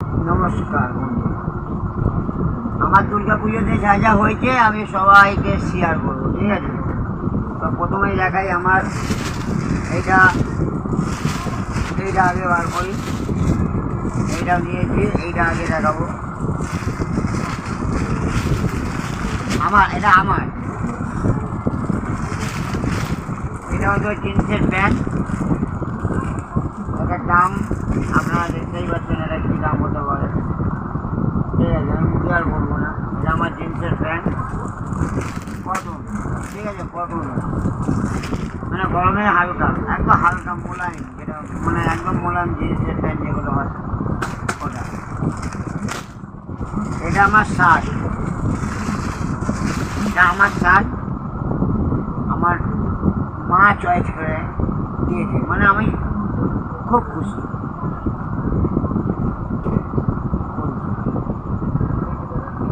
নমস্কার বন্ধু, আমার দুর্গা পুজোতে যা যা হয়েছে আমি সবাইকে শেয়ার করবো, ঠিক আছে? তো প্রথমেই দেখাই আমার এইটা আগে বার করি, এইটা নিয়েছি, এইটা আগে দেখাবো। এটা হচ্ছে জিন্সের প্যান্ট। এটার দাম আপনারা দেখতেই পাচ্ছেন, এটা কী দাম হতে পারে, ঠিক আছে? আমি মুখে আর বলবো না। এটা আমার জিন্সের প্যান্ট, কটন, ঠিক আছে? কটন মানে গরমে হালকা, একদম হালকা মোলায়েম, যেটা মানে একদম মোলায়েম জিন্সের প্যান্ট যেগুলো হয় ওটা। এটা আমার শার্ট, আমার মা চয়েস করে দিয়েছে, মানে আমি খুব খুশি।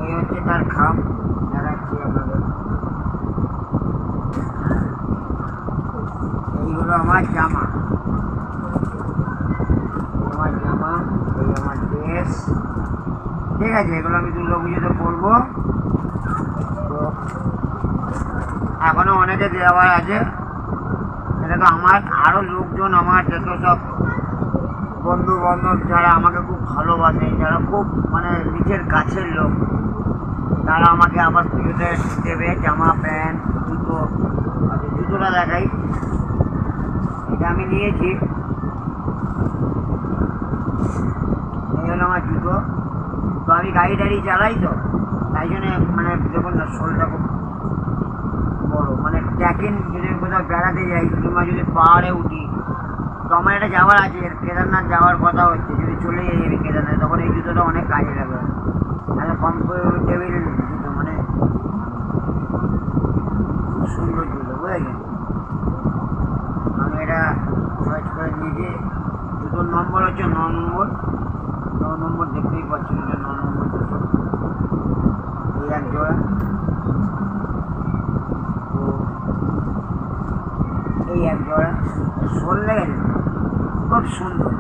এই হচ্ছে তার খাম, দেখাচ্ছি আপনাদের। এই হলো আমার জামা, এই আমার ড্রেস, ঠিক আছে? এগুলো আমি দুর্গা পুজোতে পরবো। তো এখনো অনেকে দেওয়ার আছে। এটা তো আমার আরও লোকজন, আমার যত সব বন্ধু বান্ধব যারা আমাকে খুব ভালোবাসে, যারা খুব মানে নিজের কাছের লোক, তারা আমাকে আবার পুজোতে দেবে জামা প্যান্ট জুতো। জুতোটা দেখাই, এটা আমি নিয়েছি, এই হলো আমার জুতো। তো আমি গাড়ি টাড়ি চালাই, তো তাই জন্যে মানে দেখুন না, শোলটা খুব বড়ো। মানে ট্রেকিং যদি কোথাও বেড়াতে যাই কিংবা যদি পাহাড়ে উঠি, তো আমার এটা যাওয়ার আছে, কেদারনাথ যাওয়ার কথা হচ্ছে, যদি চলে যাই আমি কেদারনাথ, তখন এই জুতোটা অনেক কাজে লাগবে। একটা কমফোর্টেবল জুতো, মানে খুব সুন্দর জুতো, বুঝেছেন? আমি এটা চয়েস করে নিয়েছি। জুতোর নম্বর হচ্ছে 9 নম্বর। 9 নম্বর দেখতেই পাচ্ছি, এটা 9 নম্বর জুতো। এই এক জোড়া, এই এক জোড়া শোল লেগেছে, খুব সুন্দর।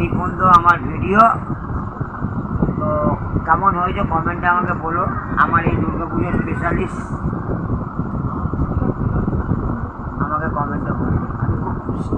এই পর্যন্ত আমার ভিডিও। তো কেমন হয়েছে কমেন্টে আমাকে বলো। আমার এই দুর্গা পুজোর স্পেশালিস্ট আমাকে কমেন্টে বলো, আমি খুব খুশি।